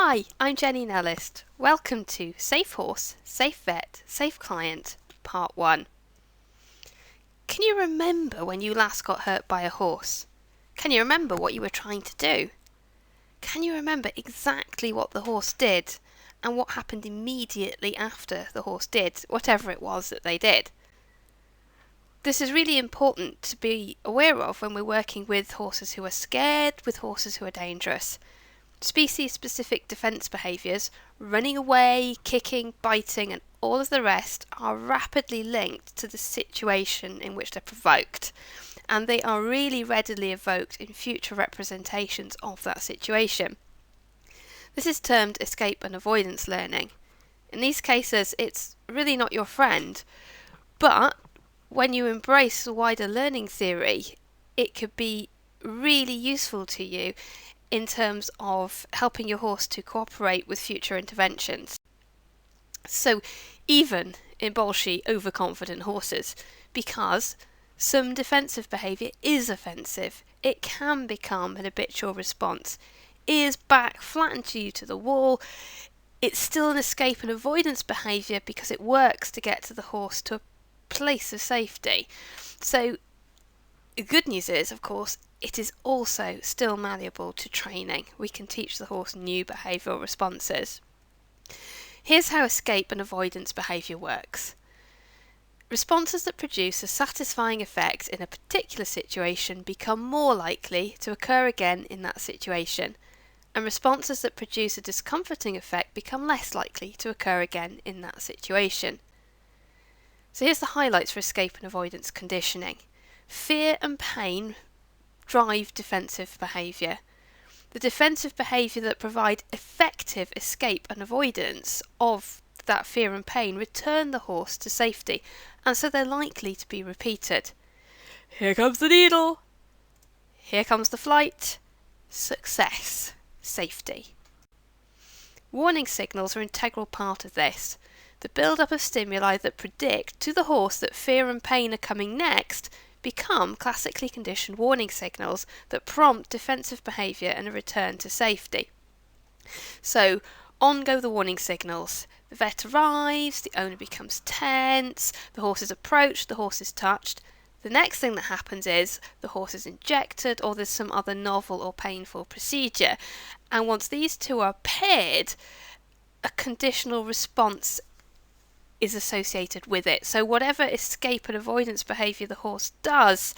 Hi, I'm Jenny Nellist. Welcome to Safe Horse, Safe Vet, Safe Client, Part 1. Can you remember when you last got hurt by a horse? Can you remember what you were trying to do? Can you remember exactly what the horse did and what happened immediately after the horse did whatever it was that they did? This is really important to be aware of when we're working with horses who are scared, with horses who are dangerous. Species-specific defence behaviours, running away, kicking, biting and all of the rest are rapidly linked to the situation in which they're provoked, and they are really readily evoked in future representations of that situation. This is termed escape and avoidance learning. In these cases, it's really not your friend, but when you embrace the wider learning theory, it could be really useful to you in terms of helping your horse to cooperate with future interventions. So even in bolshy, overconfident horses, because some defensive behaviour is offensive, it can become an habitual response. Ears back, flattened you to the wall, it's still an escape and avoidance behaviour because it works to get to the horse to a place of safety. So the good news is, of course, it is also still malleable to training. We can teach the horse new behavioural responses. Here's how escape and avoidance behaviour works. Responses that produce a satisfying effect in a particular situation become more likely to occur again in that situation, and responses that produce a discomforting effect become less likely to occur again in that situation. So here's the highlights for escape and avoidance conditioning. Fear and pain drive defensive behaviour. The defensive behaviour that provide effective escape and avoidance of that fear and pain return the horse to safety, and so they're likely to be repeated. Here comes the needle. Here comes the flight. Success. Safety. Warning signals are an integral part of this. The build-up of stimuli that predict to the horse that fear and pain are coming next become classically conditioned warning signals that prompt defensive behaviour and a return to safety. So, on go the warning signals. The vet arrives, the owner becomes tense, the horse is approached, the horse is touched. The next thing that happens is the horse is injected or there's some other novel or painful procedure. And once these two are paired, a conditional response is associated with it. So whatever escape and avoidance behaviour the horse does,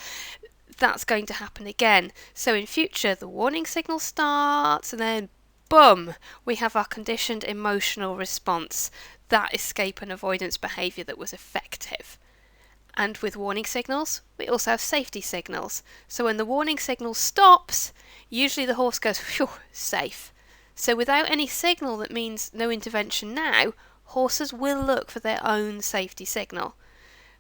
that's going to happen again. So in future, the warning signal starts and then boom, we have our conditioned emotional response, that escape and avoidance behaviour that was effective. And with warning signals, we also have safety signals. So when the warning signal stops, usually the horse goes, phew, safe. So without any signal that means no intervention now, horses will look for their own safety signal.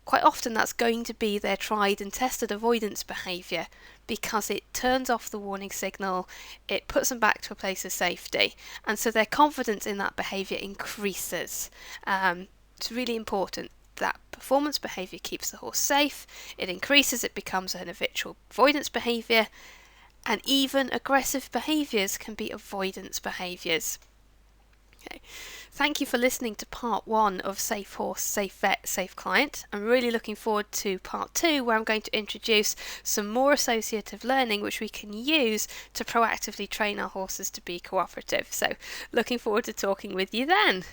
Quite often that's going to be their tried and tested avoidance behaviour because it turns off the warning signal, it puts them back to a place of safety, and so their confidence in that behaviour increases. It's really important that performance behaviour keeps the horse safe, it increases, it becomes an habitual avoidance behaviour, and even aggressive behaviours can be avoidance behaviours. Okay. Thank you for listening to part 1 of Safe Horse, Safe Vet, Safe Client. I'm really looking forward to part 2 where I'm going to introduce some more associative learning which we can use to proactively train our horses to be cooperative. So looking forward to talking with you then.